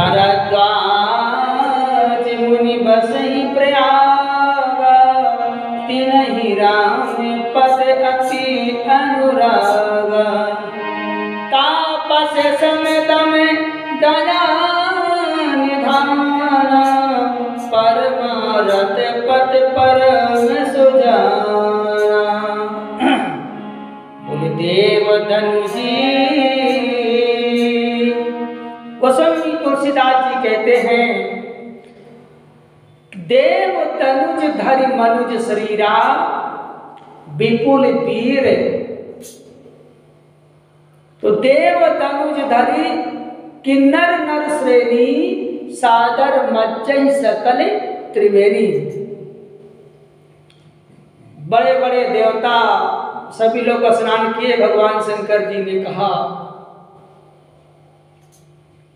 भरद्वाज मुनि बसहि प्रयाग, तिनहि राम पद अति अनुराग। तापस समेत में दया निधान, परमारथ पद परम सुजाना। बोले देव धनुषी। गोस्वामी तुलसीदास जी कहते हैं, देव तनुज धरि मनुज शरीरा, विपुल वीर। तो देव तनुज धरि किन्नर नर श्रेणी, सादर मज्जै सकल त्रिवेणी। बड़े बड़े देवता सभी लोग स्नान किए। भगवान शंकर जी ने कहा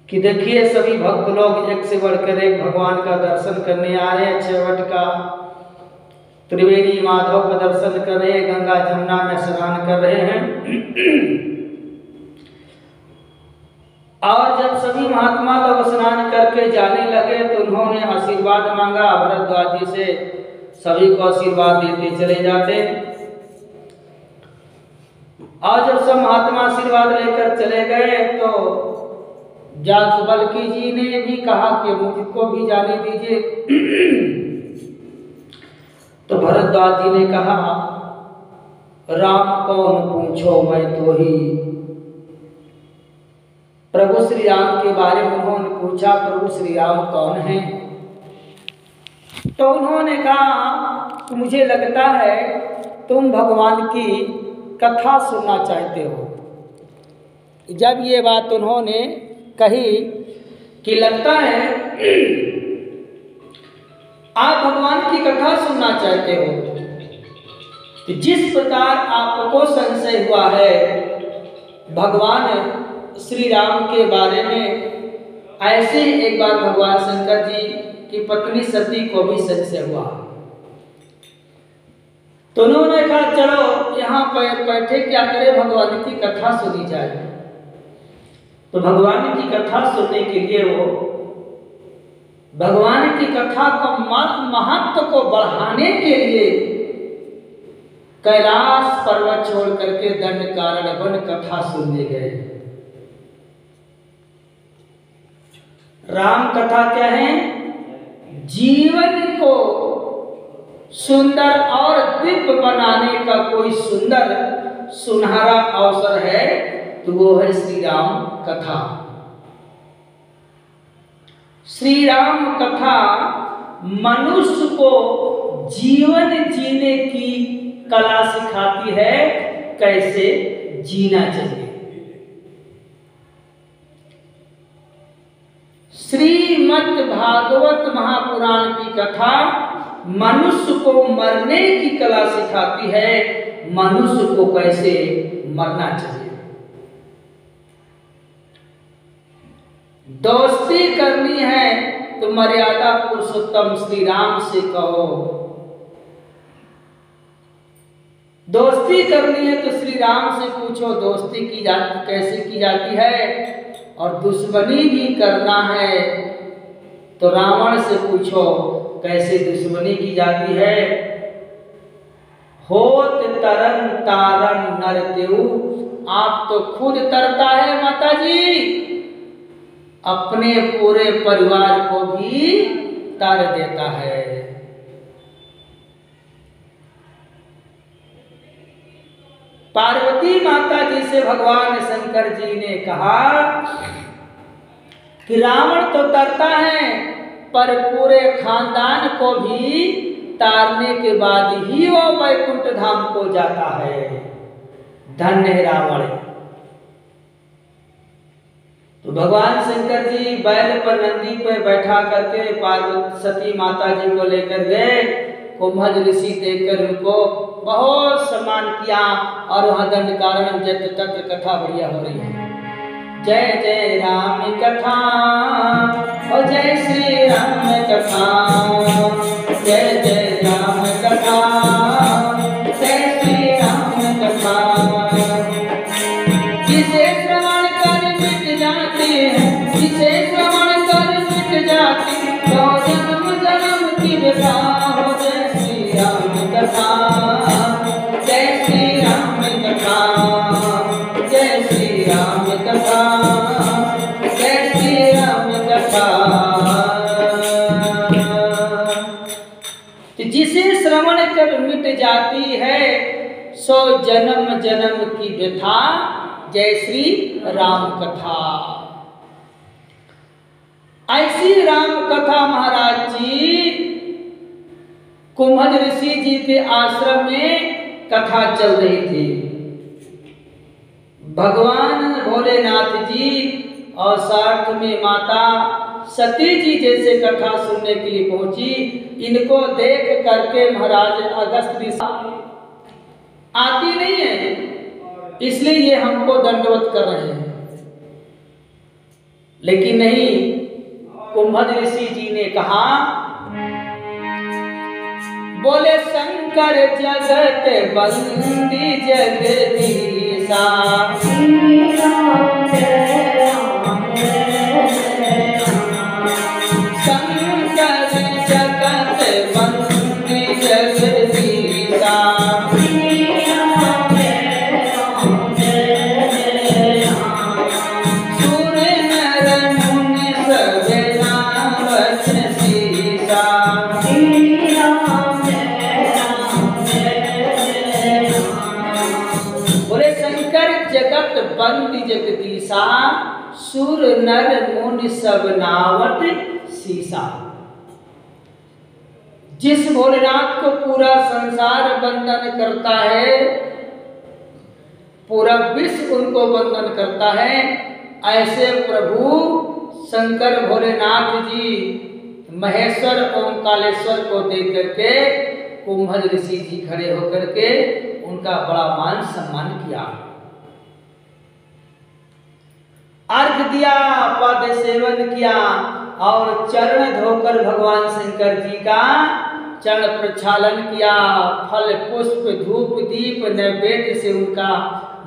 कि देखिए सभी भक्त लोग एक से बढ़कर एक भगवान का दर्शन करने आ रहे हैं। छेवट का त्रिवेणी माधव का दर्शन कर रहे हैं, गंगा जमुना में स्नान कर रहे हैं। और जब सभी महात्मा लोग स्नान करके जाने लगे तो उन्होंने आशीर्वाद मांगा भरद्वाज जी से। सभी को आशीर्वाद देते चले जाते। और जब सब महात्मा आशीर्वाद लेकर चले गए तो जातबल्की जी ने भी कहा कि मुझको भी जाने दीजिए। तो भरद्वाज जी ने कहा, राम कौन पूछो मैं तो ही। प्रभु श्री राम के बारे में उन्होंने पूछा, प्रभु श्री राम कौन हैं? तो उन्होंने कहा, मुझे लगता है तुम भगवान की कथा सुनना चाहते हो। जब ये बात उन्होंने कही कि लगता है आप भगवान की कथा सुनना चाहते हो, तो जिस प्रकार आपको संशय हुआ है भगवान श्री राम के बारे में, ऐसे एक बार भगवान शंकर जी की पत्नी सती को भी संशय हुआ। तो उन्होंने कहा चलो यहाँ पर बैठे क्या करें, भगवान की कथा सुनी जाए। तो भगवान की कथा सुनने के लिए वो भगवान की कथा को महत्व को बढ़ाने के लिए कैलाश पर्वत छोड़ करके दंडकारण्य वन कथा सुनने गए। राम कथा क्या है? जीवन को सुंदर और दिव्य बनाने का कोई सुंदर सुनहरा अवसर है तो वो है श्री राम कथा। श्री राम कथा मनुष्य को जीवन जीने की कला सिखाती है, कैसे जीना चाहिए। श्रीमद् भागवत महापुराण की कथा मनुष्य को मरने की कला सिखाती है, मनुष्य को कैसे मरना चाहिए। दोस्ती करनी है तो मर्यादा पुरुषोत्तम श्री राम से कहो। दोस्ती करनी है तो श्री राम से पूछो दोस्ती की जाती कैसे की जाती है। और दुश्मनी भी करना है तो रावण से पूछो कैसे दुश्मनी की जाती है। होत तरन तारन नर देव, आप तो खुद तरता है माता जी, अपने पूरे परिवार को भी तर देता है। पार्वती माता जी से भगवान शंकर जी ने कहा कि रावण तो तरता है पर पूरे खानदान को भी तारने के बाद ही वो वैकुंठ धाम को जाता है। धन्य है रावण। तो भगवान शंकर जी बैल पर नंदी पर बैठा करके पार्वती सती माता जी को लेकर गए। कुंभज ऋषि देखकर उनको बहुत सम्मान किया और वहां दंडकारण्य जत्र तत्र कथा बढ़िया हो रही है। जय जय राम कथा और जय श्री राम कथा, जय जय राम कथा जय श्री राम कथा। जिसे श्रवण कर मिट जाते हैं, जिसे श्रवण कर श्रवण कर मिट जाती है 100 जन्म जन्म की व्यथा। जय श्री राम कथा। ऐसी राम कथा महाराज जी कुंभज ऋषि जी के आश्रम में कथा चल रही थी। भगवान भोलेनाथ जी और साथ में माता सती जी जैसे कथा सुनने के लिए पहुंची। इनको देख करके महाराज अगस्त ऋषि आती नहीं है, इसलिए ये हमको दंडवत कर रहे हैं। लेकिन नहीं, कुंभज ऋषि जी ने कहा, बोले शंकर जगत बंदी जगदीशा, शंकर जगत बंदी जगदीशा, सुर नर मुनि सब नामत सीसा। बोले शंकर जगत बंदी जगदीशा, सुर नर मुनि सब नावत सीसा। जिस भोलेनाथ को पूरा संसार बंधन करता है, पूरा विश्व उनको बंधन करता है, ऐसे प्रभु शंकर भोलेनाथ जी महेश्वर ओमकालेश्वर को देख करके कुंभज ऋषि जी खड़े होकर के उनका बड़ा मान सम्मान किया, अर्घ दिया, पद सेवन किया और चरण धोकर भगवान शंकर जी का चरण प्रक्षालन किया। फल पुष्प धूप दीप नैवेद्य से उनका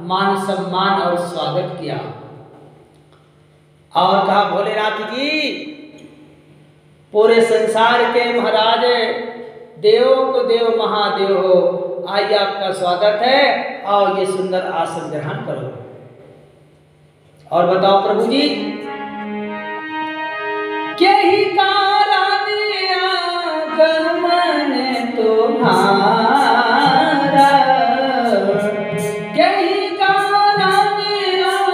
मान सम्मान और स्वागत किया और कहा, भोलेनाथ जी पूरे संसार के महाराज, देवों को देव महादेव हो, आइए आपका स्वागत है और ये सुंदर आसन ग्रहण करो। और बताओ प्रभु जी, क्या ही कारण आगमन तुम्हारा, क्या ही कारण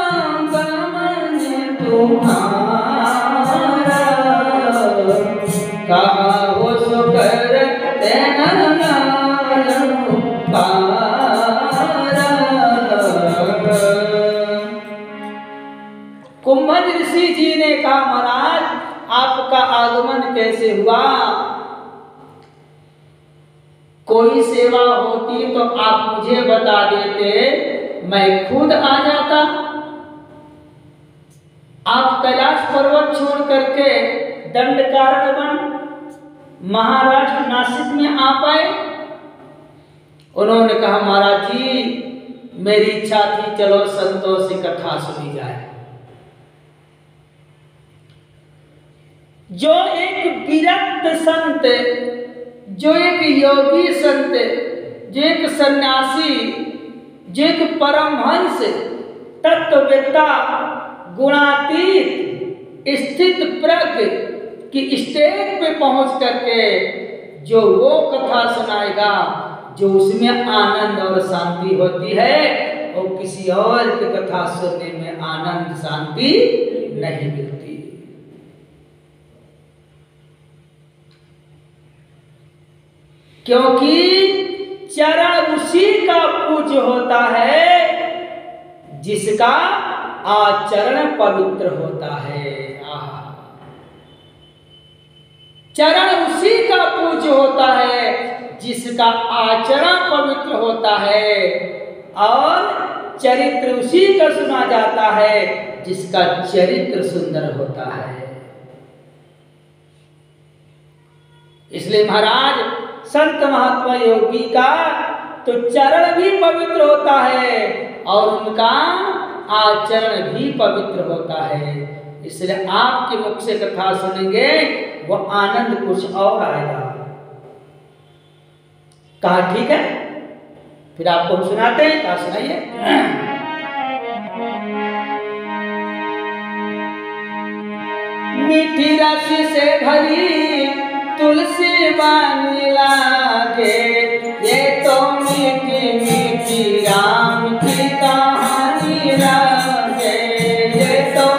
आगमन तुम्हारा, कहो सो करते कुंभज ऋषि जी ने कहा, महाराज आपका आगमन कैसे हुआ? कोई सेवा होती तो आप मुझे बता देते, मैं खुद आ जाता। आप कैलाश पर्वत छोड़ करके दंडकारण्य महाराष्ट्र नासिक में आ पाए। उन्होंने कहा, महाराज जी मेरी इच्छा थी चलो संतों से कथा सुनी जाए। जो एक विरक्त संत, जो एक योगी संत, जो एक सन्यासी, जो एक परमहंस तत्ववेत्ता गुणातीत स्थित प्रज्ञ की स्टेज पे पहुंच करके जो वो कथा सुनाएगा जो उसमें आनंद और शांति होती है, और किसी और की कथा सुनने में आनंद शांति नहीं मिलती। क्योंकि चरण उसी का पूज्य होता है जिसका आचरण पवित्र होता है। चरण उसी का पूज्य होता है जिसका आचरण पवित्र होता है, और चरित्र उसी का सुना जाता है जिसका चरित्र सुंदर होता है। इसलिए महाराज संत महात्मा योगी का तो चरण भी पवित्र होता है और उनका आचरण भी पवित्र होता है। इसलिए आपके मुख से कथा सुनेंगे वो आनंद कुछ और आएगा। कहा ठीक है, फिर आपको हम सुनाते हैं। कहा सुनाइए। मीठी राशि से भरी तुलसी बानी लागे, ये तो मीठी मीठी राम की कहानी लागे, ये तो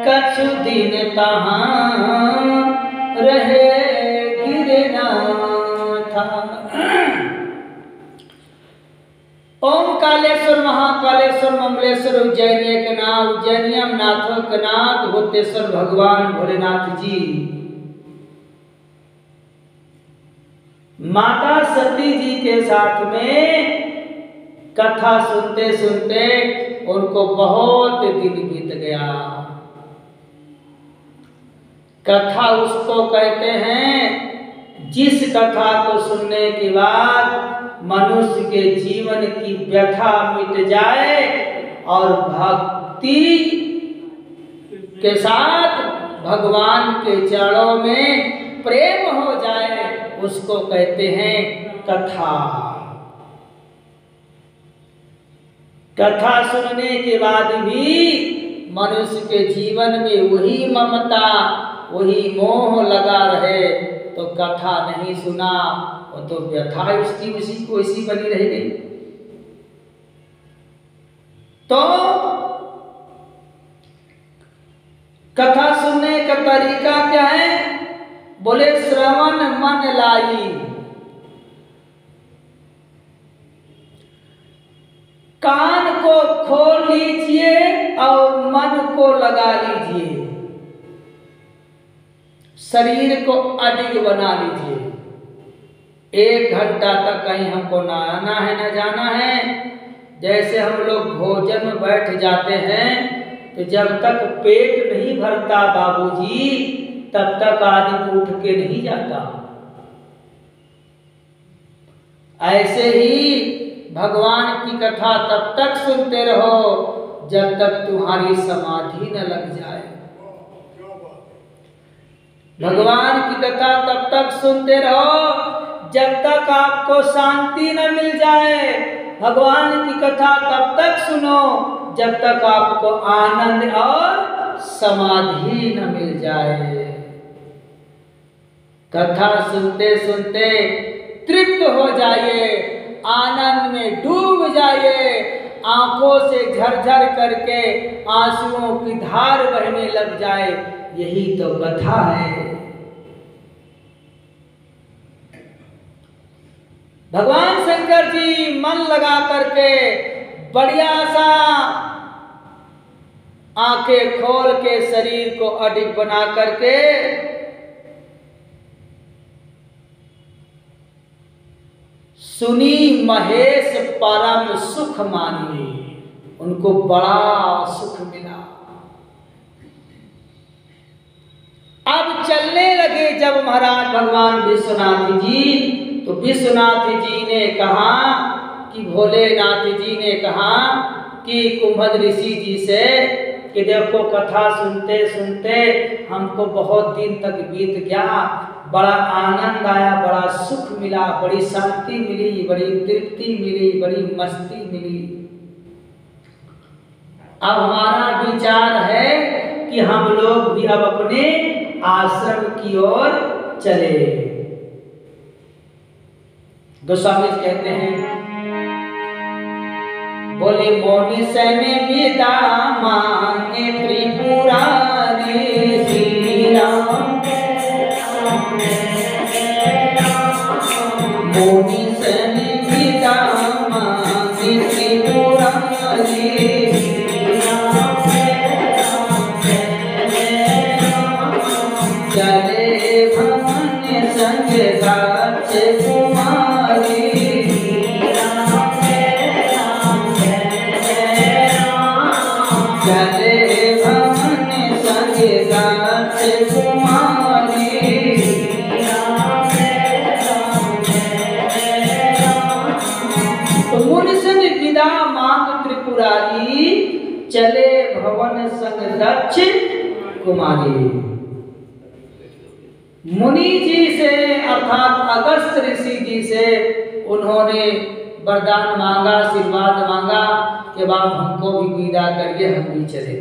कछु दिन तहाँ रहे गिरना। कमलेश्वर उज्जैनी के नाथ, उज्जैनियम नाथों के नाथ भूतेश्वर भगवान भोलेनाथ जी माता सती जी के साथ में कथा सुनते सुनते उनको बहुत दिन बीत गया। कथा उसको कहते हैं जिस कथा को सुनने के बाद मनुष्य के जीवन की व्यथा मिट जाए और भक्ति के साथ भगवान के चरणों में प्रेम हो जाए, उसको कहते हैं कथा। कथा सुनने के बाद भी मनुष्य के जीवन में वही ममता वही मोह लगा रहे तो कथा नहीं सुना, वो तो व्यथा उसकी उसी को इसी बनी रह गई। तो कथा सुनने का तरीका क्या है? बोले श्रवण मन लाई। कान को खोल लीजिए और मन को लगा लीजिए, शरीर को अडिग बना लीजिए। 1 घंटा तक कहीं हमको ना आना है ना जाना है। जैसे हम लोग भोजन में बैठ जाते हैं तो जब तक पेट नहीं भरता बाबूजी तब तक आदमी उठ के नहीं जाता। ऐसे ही भगवान की कथा तब तक सुनते रहो जब तक तुम्हारी समाधि न लग जाए। भगवान की कथा तब तक सुनते रहो जब तक आपको शांति न मिल जाए। भगवान की कथा तब तक सुनो जब तक आपको आनंद और समाधि न मिल जाए। कथा सुनते सुनते तृप्त हो जाइए, आनंद में डूब जाइए, आंखों से झरझर करके आंसुओं की धार बहने लग जाए। यही तो कथा है। भगवान शंकर जी मन लगा करके बढ़िया सा आंखें खोल के शरीर को अडिग बना करके सुनी महेश परम सुख मानी। उनको बड़ा सुख मिला। अब चलने लगे जब महाराज भगवान विश्वनाथ जी, तो विश्वनाथ जी ने कहा कि भोलेनाथ जी ने कहा कि कुंभज ऋषि जी से कि देखो कथा सुनते सुनते हमको बहुत दिन तक बीत गया, बड़ा आनंद आया, बड़ा सुख मिला, बड़ी शांति मिली, बड़ी तृप्ति मिली, बड़ी मस्ती मिली। अब हमारा विचार है कि हम लोग भी अब अपने आश्रम की ओर चले। गोस्वामी कहते हैं, बोले मोनी सने विदा मांगे त्रिपुरारी श्री राम। मोनी सने विदा मांगे त्रिपुरारी श्री राम। चले भवन संग गाछ कुमारी। चले भवन संग गाछ कुमारी। तो मुनि संग विदा मांग त्रिपुरारी, चले भवन संग दक्ष कुमारी। मुनि जी से अर्थात अगस्त ऋषि जी से उन्होंने वरदान मांगा, आशीर्वाद मांगा कि बाप हमको भी विदा करिए, हम भी चले।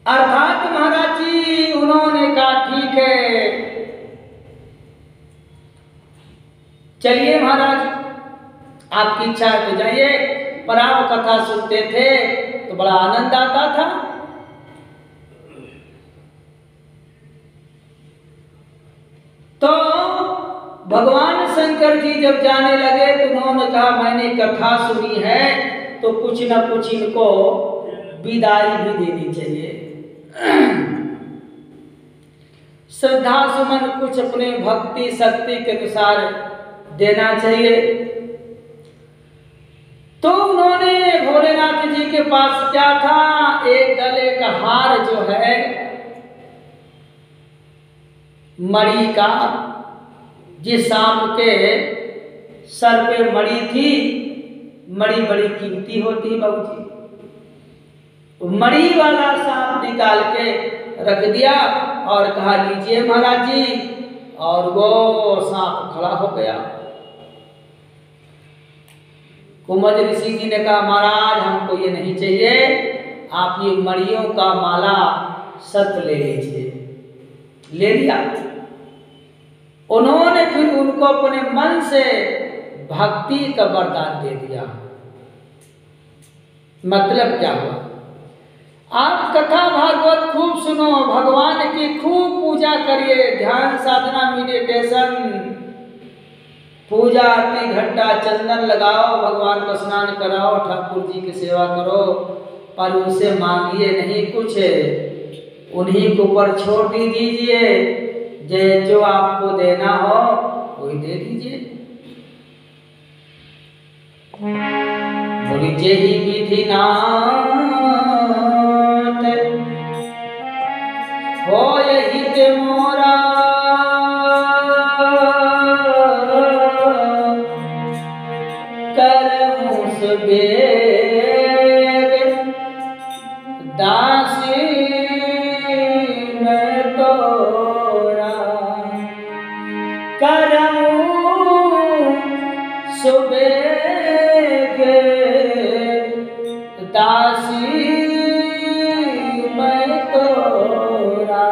अर्थात महाराज जी उन्होंने कहा ठीक है चलिए महाराज, आपकी इच्छा है तो जाइए। पर आप कथा सुनते थे तो बड़ा आनंद आता था। तो भगवान शंकर जी जब जाने लगे तो उन्होंने कहा मैंने कथा सुनी है तो कुछ न कुछ इनको विदाई भी देनी चाहिए, श्रद्धा सुमन कुछ अपने भक्ति शक्ति के अनुसार देना चाहिए। तो उन्होंने भोलेनाथ जी के पास क्या था, एक गले का हार जो है मणि का, जिस सांप के सर पे मणि थी, मणि बड़ी कीमती होती है बाबूजी, तो मणि वाला सांप निकाल के रख दिया और कहा लीजिए महाराज जी, और वो सांप खड़ा हो गया। कुंभज ऋषि जी ने कहा महाराज हमको ये नहीं चाहिए, आप ये मणियों का माला सत ले लीजिए। ले लिया। उन्होंने फिर उनको अपने मन से भक्ति का वरदान दे दिया। मतलब क्या हुआ, आप कथा भागवत खूब सुनो, भगवान की खूब पूजा करिए, ध्यान साधना मेडिटेशन, पूजा आरती घंटा चंदन लगाओ, भगवान को स्नान कराओ, ठाकुर जी की सेवा करो, पर उनसे मांगिए नहीं कुछ, उन्हीं के ऊपर छोड़ दीजिए, जो आपको देना हो वही दे दीजिए। बोली जे ही विधिनाथ हो यही ते मोरा, कर मुस बेग दासी में तोरा, करमु सुबेग दासी मैं तोरा।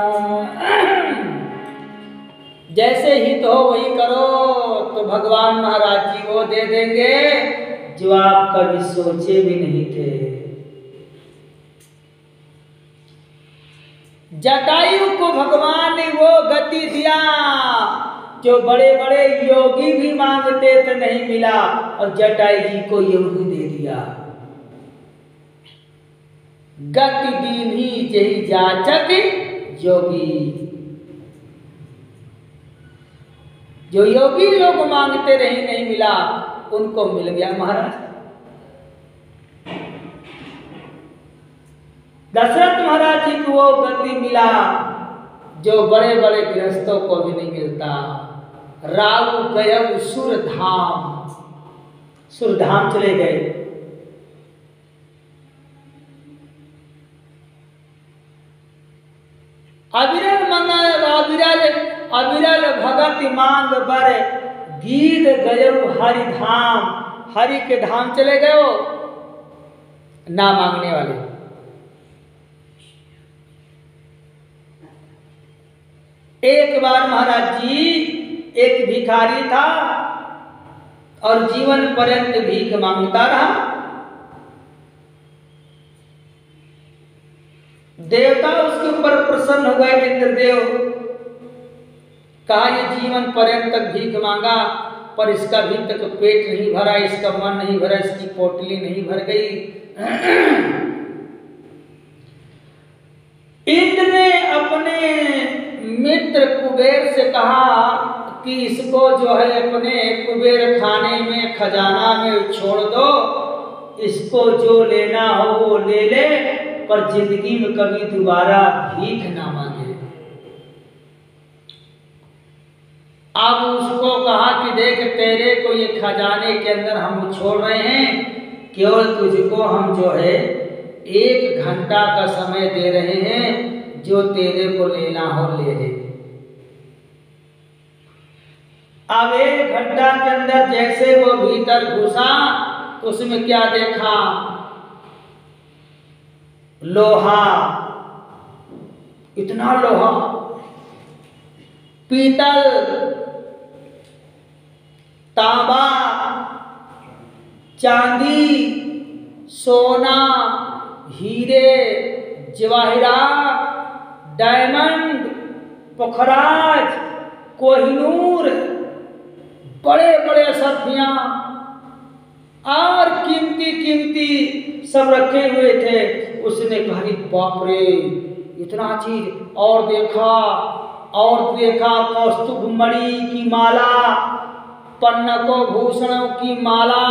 जैसे हित हो वही करो, तो भगवान महाराज जी वो दे देंगे जो आप कभी सोचे भी नहीं थे। जटायु को भगवान ने वो गति दिया जो बड़े बड़े योगी भी मांगते तो नहीं मिला, और जटायु जी को योगी दे दिया। गति दीन्ही जही जाचक योगी, जो योगी लोग मांगते रहे नहीं मिला, उनको मिल गया महाराज। दशरथ महाराज जी को वो गति मिला जो बड़े बड़े गृहस्थों को भी नहीं मिलता। राहु गए सुरधाम, सुरधाम चले गए। अविरल मंगल अविरल भगत मांग बर, गीत गयु हरि धाम, हरि के धाम चले गए हो ना मांगने वाले। एक बार महाराज जी, एक भिखारी था और जीवन पर्यंत भीख मांगता रहा। देवता उसके ऊपर प्रसन्न हो गए, इंद्रदेव। कहा ये जीवन पर्यंत तक भीख मांगा पर इसका भी तक पेट नहीं भरा, इसका मन नहीं भरा, इसकी पोटली नहीं भर गई। इंद्र ने अपने मित्र कुबेर से कहा कि इसको जो है अपने कुबेर खाने में, खजाना में छोड़ दो, इसको जो लेना हो वो ले ले, पर जिंदगी में कभी दोबारा भीख ना मांगे। अब उसको कहा कि देख तेरे को ये खजाने के अंदर हम छोड़ रहे हैं, केवल तुझको हम जो है 1 घंटा का समय दे रहे हैं, जो तेरे को लेना हो ले ले। अब 1 घंटा के अंदर जैसे वो भीतर घुसा तो उसमें क्या देखा, लोहा, इतना लोहा, पीतल, तांबा, चांदी, सोना, हीरे, जवाहिरात, डायमंड, पोखराज, कोहिनूर, बड़े बड़े सर्फियां और कीमती कीमती सब रखे हुए थे। उसने कहा बाप रे इतना चीज, और देखा कौस्तुभ मणि की माला, पन्नकों भूषणों की माला,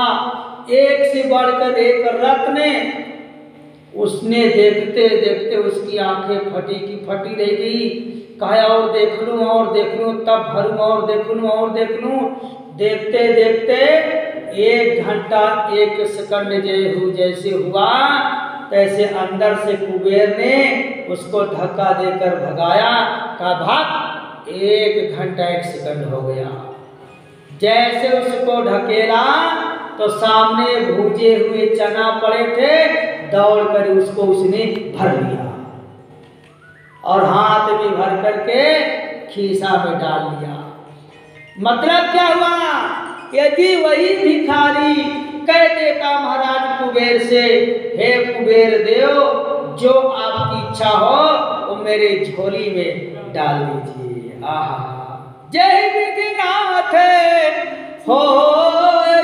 एक से बढ़कर एक रत्न। उसने देखते देखते उसकी आंखें फटी की फटी रह गई। कहा और देख लूं, तब भरूं और देख लूं। देखते देखते 1 घंटा 1 सेकंड जैसे हुआ तैसे अंदर से कुबेर ने उसको धक्का देकर भगाया। कहा भाग, 1 घंटा 1 सेकंड हो गया। जैसे उसको ढकेला तो सामने भूजे हुए चना पड़े थे, दौड़कर उसको उसने भर लिया और हाथ में भर करके खीसा में डाल लिया। मतलब क्या हुआ? यदि वही भिखारी कह देता महाराज कुबेर से, हे कुबेर देव, जो आपकी इच्छा हो वो मेरे झोली में डाल दीजिए। आहा, जय विधिनाथ हो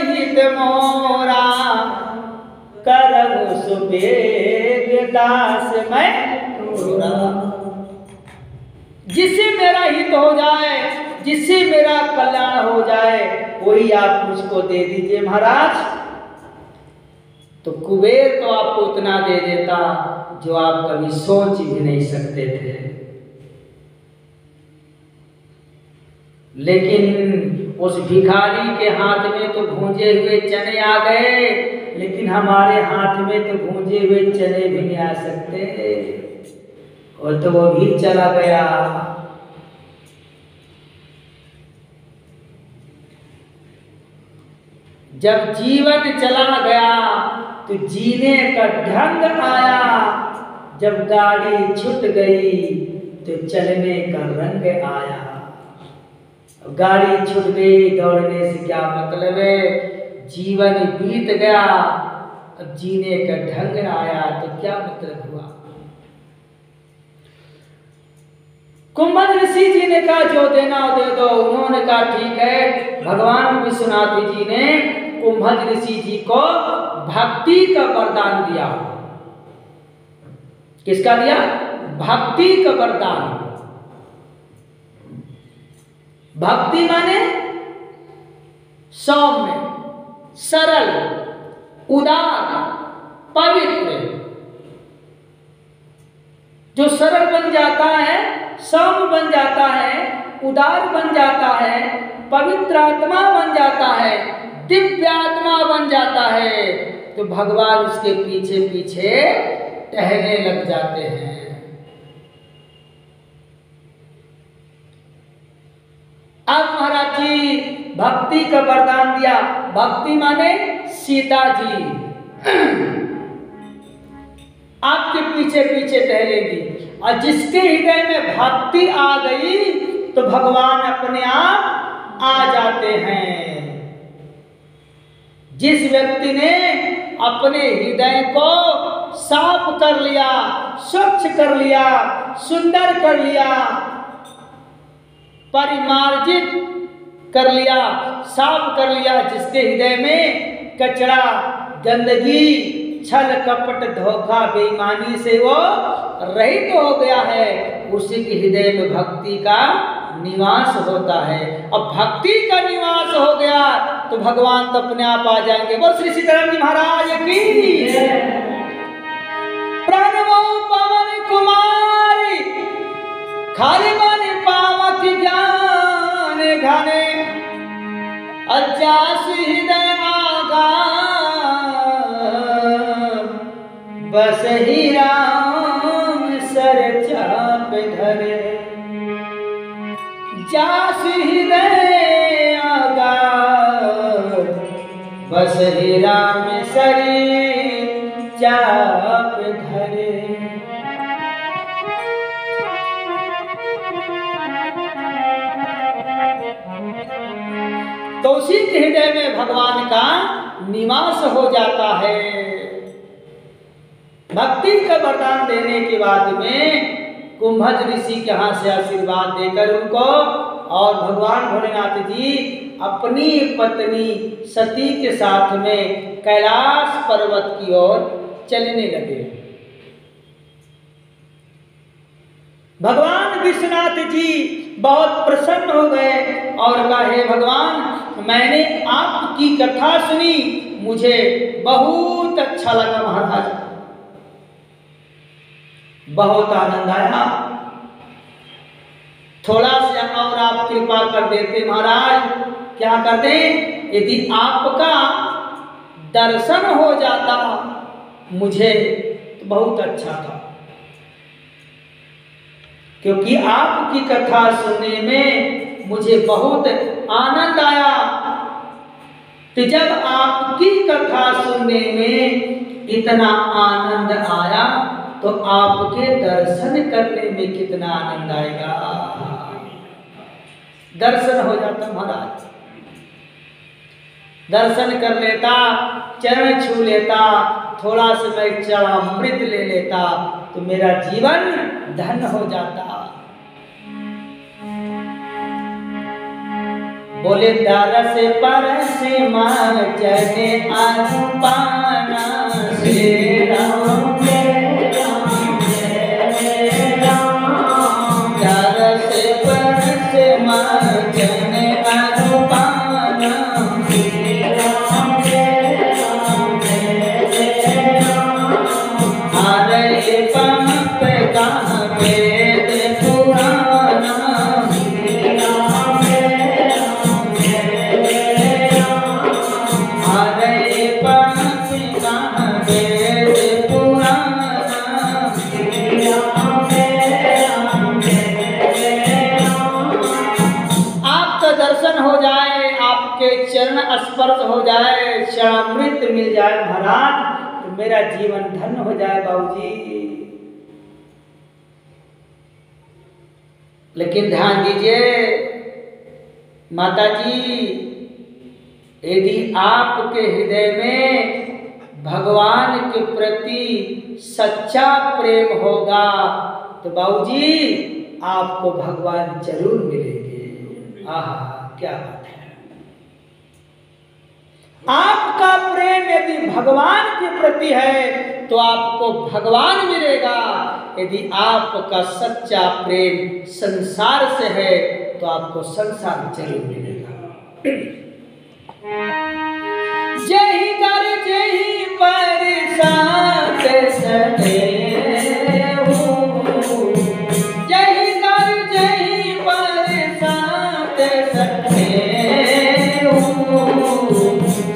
हित मोरा, करहु सुबेग दास मैं तोरा। जिससे मेरा हित हो जाए, जिससे मेरा कल्याण हो जाए, वही आप मुझको दे दीजिए महाराज। तो कुबेर तो आपको उतना दे देता जो आप कभी सोच भी नहीं सकते थे। लेकिन उस भिखारी के हाथ में तो भूंजे हुए चने आ गए, लेकिन हमारे हाथ में तो भूंजे हुए चने भी नहीं आ सकते, और तो वो भी चला गया। जब जीवन चला गया तो जीने का ढंग आया, जब गाड़ी छूट गई तो चलने का रंग आया। गाड़ी छूट गई, दौड़ने से क्या मतलब है? जीवन बीत गया, अब जीने का ढंग आया तो क्या मतलब हुआ? कुंभज ऋषि जी ने कहा जो देना दे दो। उन्होंने कहा ठीक है। भगवान विश्वनाथ जी ने कुंभज ऋषि जी को भक्ति का वरदान दिया। किसका दिया? भक्ति का वरदान। भक्ति माने सौम्य, सरल, उदार, पवित्र। जो सरल बन जाता है, सौम्य बन जाता है, उदार बन जाता है, पवित्र आत्मा बन जाता है, दिव्य आत्मा बन जाता है, तो भगवान उसके पीछे पीछे टहलने लग जाते हैं। अब महाराज जी भक्ति का वरदान दिया। भक्ति माने सीता जी आपके पीछे पीछे टहलेगी, और जिसके हृदय में भक्ति आ गई तो भगवान अपने आप आ जाते हैं। जिस व्यक्ति ने अपने हृदय को साफ कर लिया, स्वच्छ कर लिया, सुंदर कर लिया, परिमार्जित कर लिया, साफ कर लिया, जिसके हृदय में कचरा, गंदगी, छल कपट, धोखा, बेईमानी से वो रहित हो गया है, उसी के हृदय में भक्ति का निवास होता है। अब भक्ति का निवास हो गया तो भगवान तो अपने आप आ जाएंगे। बोल श्री सीताराम जी महाराज की। प्रणवो पवन कुमारी, खाली मन पावत ज्ञान घने, अजास हृदय आगा, बस ही राम सर चाप धरे, जास हृदय आगा, बस ही राम सर चाप धरे। तो उसी के हृदय में भगवान का निवास हो जाता है। भक्ति का वरदान देने के बाद में कुंभज ऋषि के हाथ से आशीर्वाद देकर उनको, और भगवान भोलेनाथ जी अपनी पत्नी सती के साथ में कैलाश पर्वत की ओर चलने लगे। भगवान विश्वनाथ जी बहुत प्रसन्न हो गए और कहा, हे भगवान, मैंने आपकी कथा सुनी, मुझे बहुत अच्छा लगा महाराज, बहुत आनंद आया। थोड़ा सा और आप कृपा कर देते महाराज, क्या कर दें, यदि आपका दर्शन हो जाता मुझे तो बहुत अच्छा था, क्योंकि आपकी कथा सुनने में मुझे बहुत आनंद आया। तो जब आपकी कथा सुनने में इतना आनंद आया तो आपके दर्शन करने में कितना आनंद आएगा। दर्शन हो जाता महाराज, दर्शन कर लेता, चरण छू लेता, थोड़ा समय चरणामृत ले लेता तो मेरा जीवन धन्य हो जाता। बोले दरस परस माचने अनुपाना श्री राम, दरस परस माचने अनुपाना हरे पंप कहाँ वेद पुराना, हरे पंप कहाँ वेद पुराना। आपका दर्शन हो जाए, आपके चरण स्पर्श हो जाए, चरणामृत मिल जाए महाराज, तो मेरा जीवन धन्य हो जाए बाबूजी। लेकिन ध्यान दीजिए माता जी, यदि आपके हृदय में भगवान के प्रति सच्चा प्रेम होगा तो बाबूजी आपको भगवान जरूर मिलेंगे। आहा, क्या बात है। आपका प्रेम यदि भगवान के प्रति है तो आपको भगवान मिलेगा, यदि आपका सच्चा प्रेम संसार से है तो आपको संसार जरूर मिलेगा। जही कर जही पर साथ सने, जही कर जही पर साथ सने,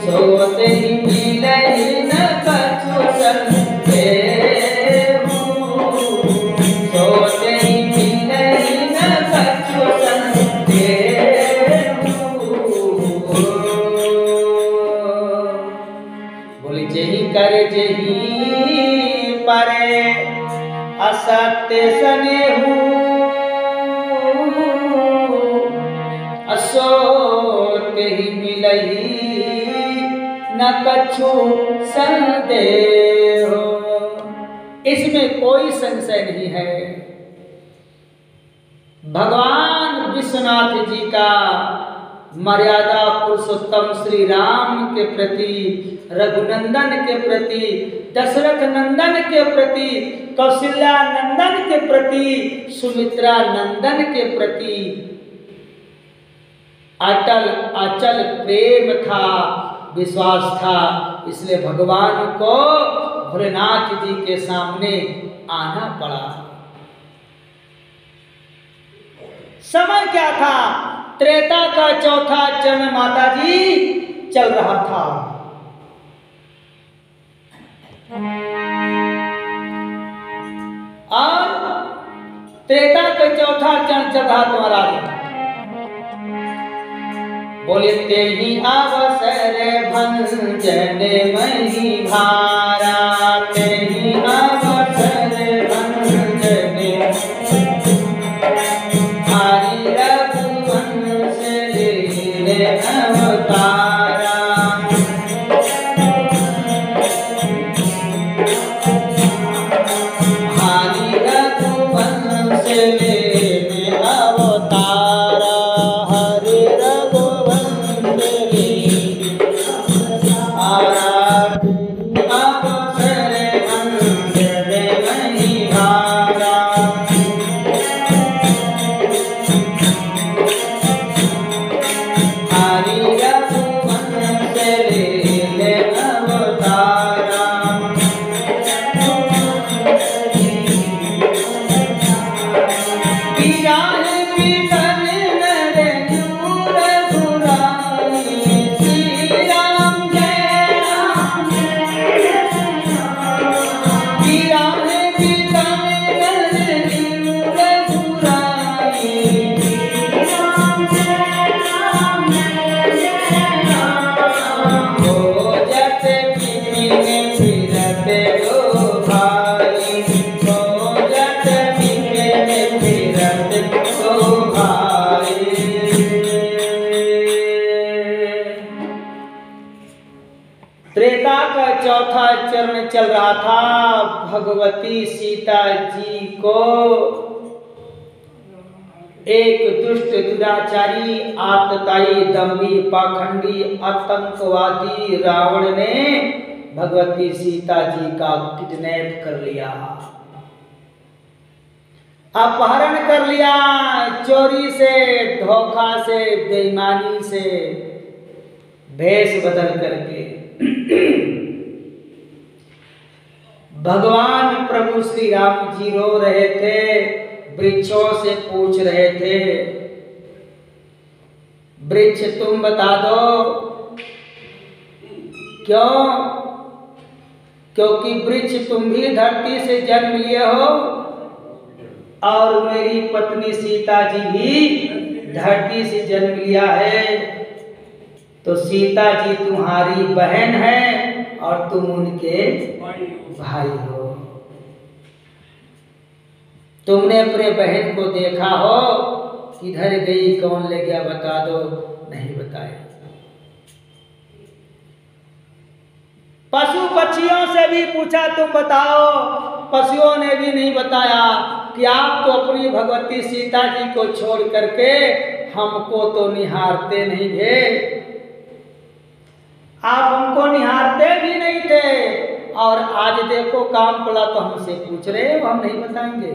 सोते ही मिले न कछु संते, सोते ही मिले न कछु संते। बोले जही कर जही परे असत्य सनेहु, असोते ही मिलही न कछु संदेह। इसमें कोई संशय नहीं है, भगवान विश्वनाथ जी का मर्यादा पुरुषोत्तम श्री राम के प्रति, रघुनंदन के प्रति, दशरथ नंदन के प्रति, कौशल्या नंदन के प्रति, सुमित्रा नंदन के प्रति अटल अचल प्रेम था, विश्वास था। इसलिए भगवान को भोलेनाथ जी के सामने आना पड़ा। समय क्या था, त्रेता का चौथा चरण माता जी चल रहा था। और त्रेता का चौथा चरण चल रहा तुम्हारा। बोले ते ही अवसर भंजन मही भारा, ते ही अवसर भंजन हरि रघुवंश लीले अवतारा। हरि रघुवंश लीले अवतारा, हरि रघुवंश त्रेता का चौथा चरण चल रहा था। भगवती सीता जी को एक दुष्ट दुराचारी आतताई दम्भी पाखंडी आतंकवादी रावण ने भगवती सीता जी का किडनैप कर लिया, अपहरण कर लिया, चोरी से, धोखा से, बेईमानी से, भेष बदल करके। भगवान प्रभु श्री राम जी रो रहे थे, वृक्षों से पूछ रहे थे, वृक्ष तुम बता दो क्यों? क्योंकि वृक्ष तुम भी धरती से जन्म लिए हो और मेरी पत्नी सीता जी भी धरती से जन्म लिया है, तो सीता जी तुम्हारी बहन है और तुम उनके भाई हो। तुमने अपने बहन को देखा हो, किधर गई, कौन ले गया, बता दो। नहीं बताया। पशु पक्षियों से भी पूछा, तुम बताओ, पशुओं ने भी नहीं बताया कि आप तो अपनी भगवती सीता जी को छोड़ करके हमको तो निहारते नहीं थे, आप हमको निहारते भी नहीं थे और आज देखो काम पड़ा तो हमसे पूछ रहे हो, हम नहीं बताएंगे।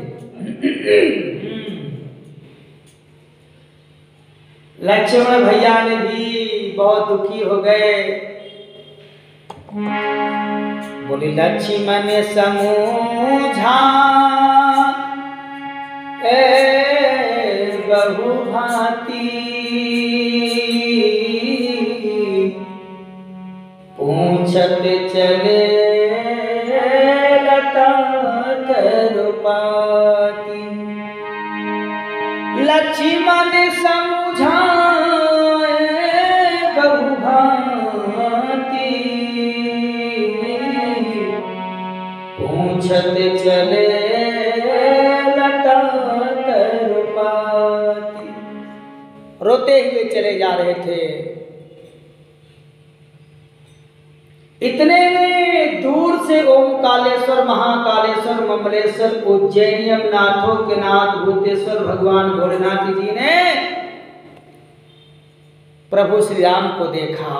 लक्ष्मण भैया ने भी बहुत दुखी हो गए, बोले लक्ष्मण समूझा बहु भांति, पूछत चले लता तरुपाती। लक्ष्मण समझाए बहु भांति, पूछत चले लता तरुपाती। रोते हुए चले जा रहे थे। इतने में दूर से ओमकालेश्वर, महाकालेश्वर, ममलेश्वर, उज्जैनियम नाथों के नाथ भूतेश्वर भगवान भोलेनाथ जी ने प्रभु श्री राम को देखा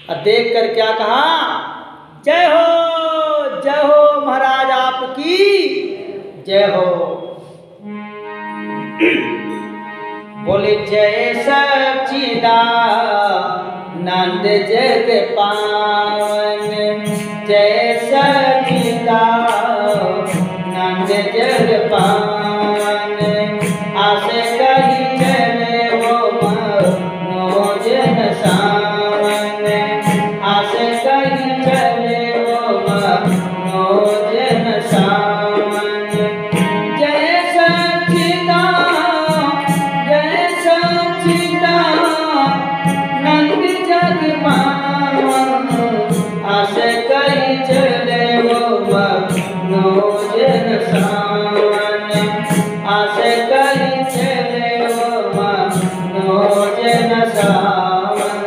और देख कर क्या कहा, जय हो महाराज आपकी जय हो। बोले जय सच्चिदानंद जग पावन, जय सच्चिदानंद जग पावन। आसे कही चले वो मनोजन सावन, आसे कही चले वो मनोजन सावन। जय सच्चिदानंद जग पावन, आसे कही चले वो मनोजन सावन, आसे कही चले वो मनोजन सावन।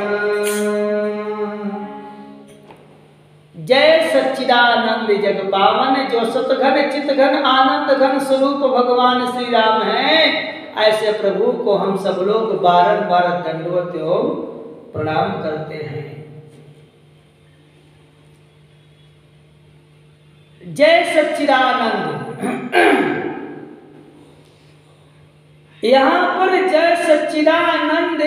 जय सच्चिदानंद जग पावन, जो सतघन चितघन आनंद घन स्वरूप भगवान श्री राम हैं, ऐसे प्रभु को हम सब लोग बारंबार दंडवत एवं प्रणाम करते हैं। जय सच्चिदानंद। यहां पर जय सच्चिदानंद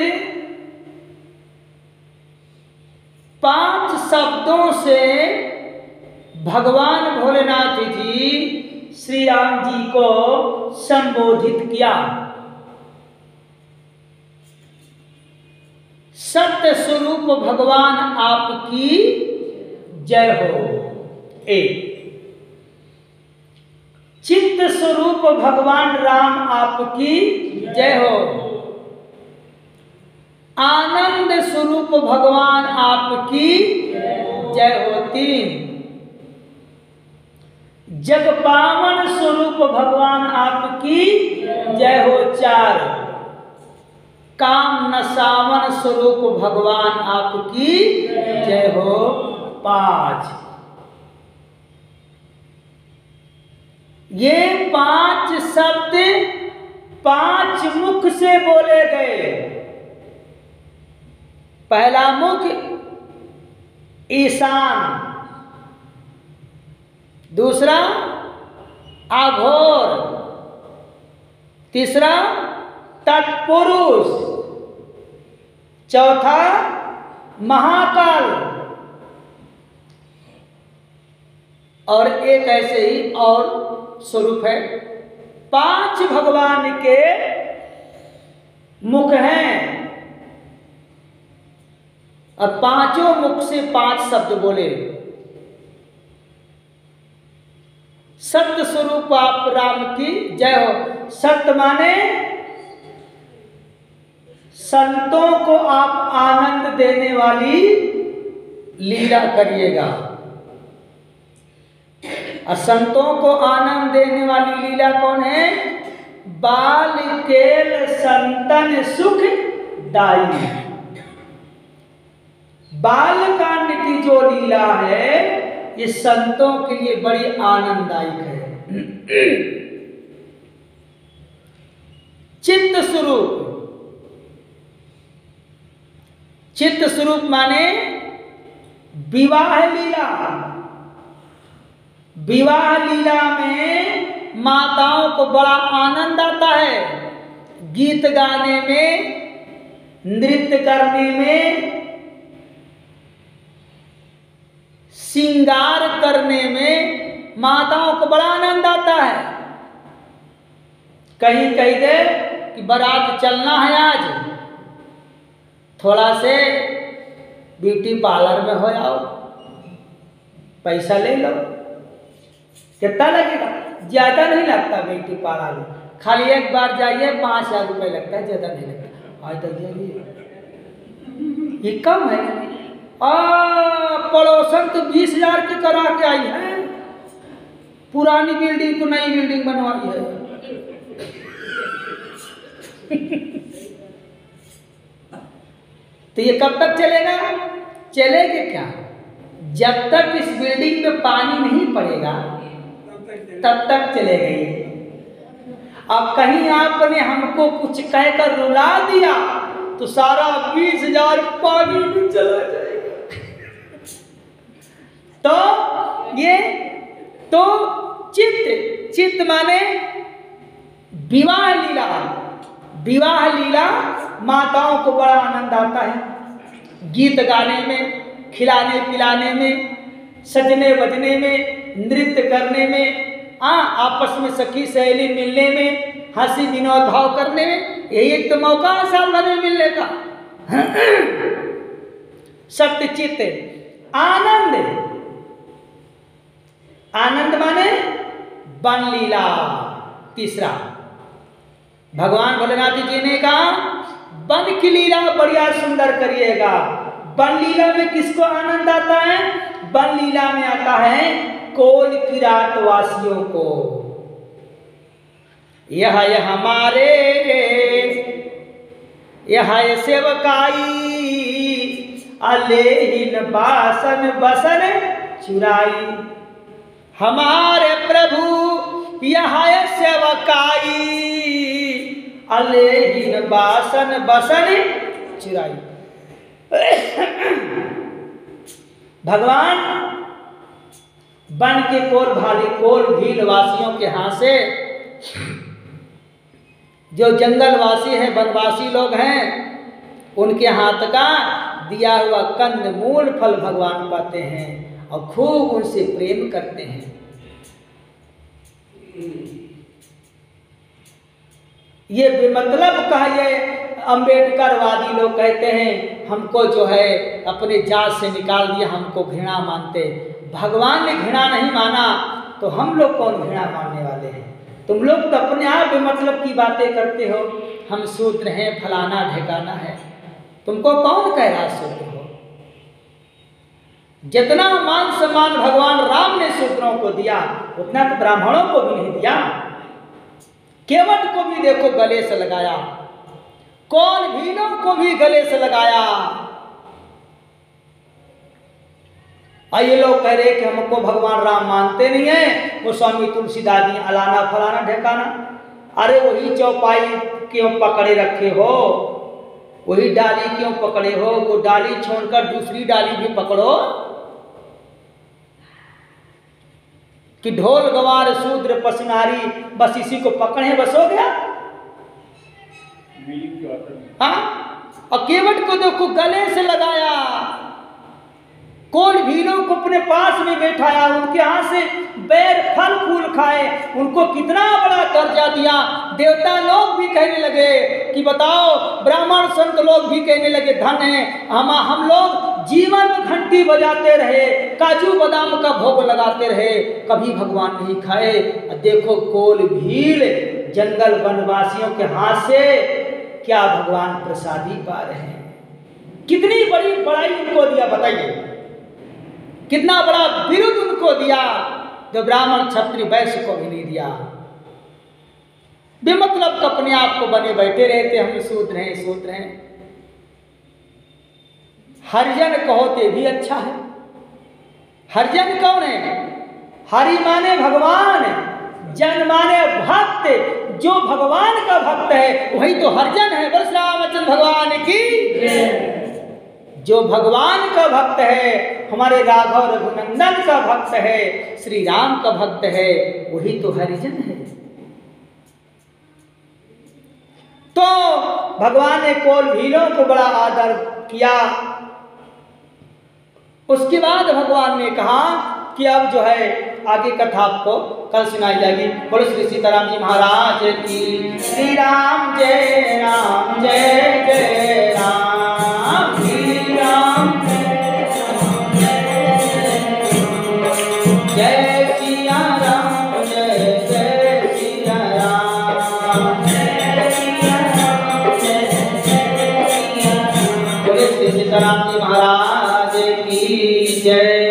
5 शब्दों से भगवान भोलेनाथ जी श्री राम जी को संबोधित किया। सत्य स्वरूप भगवान आपकी जय हो। एक चित्त स्वरूप भगवान राम आपकी जय हो। आनंद स्वरूप भगवान आपकी जय हो। तीन जग पावन स्वरूप भगवान आपकी जय हो। चार काम नसावन स्वरूप भगवान आपकी जय हो। पांच ये पांच शब्द पांच मुख से बोले गए। पहला मुख ईशान, दूसरा अघोर, तीसरा तत्पुरुष, चौथा महाकाल और एक ऐसे ही और स्वरूप है। पांच भगवान के मुख हैं और पांचों मुख से पांच शब्द बोले। सत्य स्वरूप आप राम की जय हो। सत्य माने संतों को आप आनंद देने वाली लीला करिएगा। और संतों को आनंद देने वाली लीला कौन है? बाल केल संतन सुख दाई। बाल कांड की जो लीला है ये संतों के लिए बड़ी आनंददायक है। चित्त स्वरूप, चित्त स्वरूप माने विवाह लीला। विवाह लीला में माताओं को बड़ा आनंद आता है। गीत गाने में, नृत्य करने में, श्रृंगार करने में माताओं को बड़ा आनंद आता है। कहीं कह दे कि बारात चलना है आज, थोड़ा से ब्यूटी पार्लर में हो आओ, पैसा ले लो। कितना लगेगा? ज्यादा नहीं लगता ब्यूटी पार्लर में, खाली एक बार जाइए 5,000 रुपये लगता है, ज्यादा नहीं लगता। आज तक ये कम है। पड़ोसन तो 20,000 की करा के आई है, पुरानी बिल्डिंग को नई बिल्डिंग बनवाई है। तो ये कब तक चलेगा? चलेगा क्या? जब तक इस बिल्डिंग में पानी नहीं पड़ेगा तब तक चलेगा ये। अब कहीं आपने हमको कुछ कहकर रुला दिया तो सारा 20,000 पानी में चला जाएगा। तो ये तो चित्त, चित्त माने विवाह लीला। विवाह लीला माताओं को बड़ा आनंद आता है। गीत गाने में, खिलाने पिलाने में, सजने बजने में, नृत्य करने में, आपस में सखी सहेली मिलने में, हंसी विनोद भाव करने में, यही एक तो मौका है साल भर में मिलने का। सत्य चित्त आनंद। आनंद माने वन लीला। तीसरा भगवान भोलेनाथ जी ने कहा वन की लीला बढ़िया सुंदर करिएगा। वन लीला में किसको आनंद आता है? वन लीला में आता है कोल किरात वासियों को। यह हमारे यह सेवकाई अलेहिन बासन बसन चुराई। हमारे प्रभु यह सेवकाई अलेहिन बासन बसन चुराई। भगवान वन के कोल भाली कोल भील वासियों के हाथ से, जो जंगलवासी है वनवासी लोग हैं, उनके हाथ का दिया हुआ कंद मूल फल भगवान पाते हैं और खूब उनसे प्रेम करते हैं। ये बेमतलब का ये अम्बेडकरवादी लोग कहते हैं हमको जो है अपने जात से निकाल दिया, हमको घृणा मानते। भगवान ने घृणा नहीं माना तो हम लोग कौन घृणा मानने वाले हैं? तुम लोग तो अपने आप बेमतलब की बातें करते हो, हम शूद्र हैं, फलाना ढेकाना है। तुमको कौन कह रहा शूद्र हो? जितना मान सम्मान भगवान राम ने शूद्रों को दिया उतना तो ब्राह्मणों को भी नहीं दिया। केवट को भी देखो गले से लगाया, कौन भीलों को भी गले से लगाया। और ये लोग कह रहे कि हमको भगवान राम मानते नहीं है, वो स्वामी तुलसीदास जी अलाना फलाना ढेकाना। अरे वही चौपाई क्यों पकड़े रखे हो, वही डाली क्यों पकड़े हो? वो डाली छोड़कर दूसरी डाली भी पकड़ो कि ढोल गवार शूद्र पसनारी, बस इसी को पकड़े बस हो गया। हाँ, और केवट को देखो गले से लगाया, कोल भीलों को अपने पास में बैठाया, उनके हाथ से बैर फल फूल खाए, उनको कितना बड़ा दर्जा दिया। देवता लोग भी कहने लगे कि बताओ, ब्राह्मण संत लोग भी कहने लगे धन है, हम लोग जीवन में घंटी बजाते रहे, काजू बादाम का भोग लगाते रहे, कभी भगवान नहीं खाए। देखो कोल भील जंगल वनवासियों के हाथ से क्या भगवान प्रसादी पा रहे हैं। कितनी बड़ी बड़ाई उनको दिया, बताइए कितना बड़ा विरुद्ध उनको दिया, जो ब्राह्मण क्षत्रिय वैश्य को भी नहीं दिया। बेमतलब अपने आप को बने बैठे रहते, हम शूद्र हैं शूद्र हैं। हरिजन कहो ते भी अच्छा है। हरिजन कौन है? हरि माने भगवान, जन माने भक्त। जो भगवान का भक्त है वही तो हरिजन है। बस रामचंद्र भगवान की। जो भगवान का भक्त है, हमारे राघव रघुनंदन का भक्त है, श्री राम का भक्त है, वही तो हरिजन है। तो भगवान ने कोल भीलों को बड़ा आदर किया। उसके बाद भगवान ने कहा कि अब जो है आगे कथा आपको कल सुनाई जाएगी। बोलो श्री सीताराम जी महाराज की। श्री राम जय राम जय जय राम, श्री राम जय सिया राम जय जय सिया राम, जय सिया राम जय जय सिया राम। बोलो श्री सीताराम जी महाराज की जय।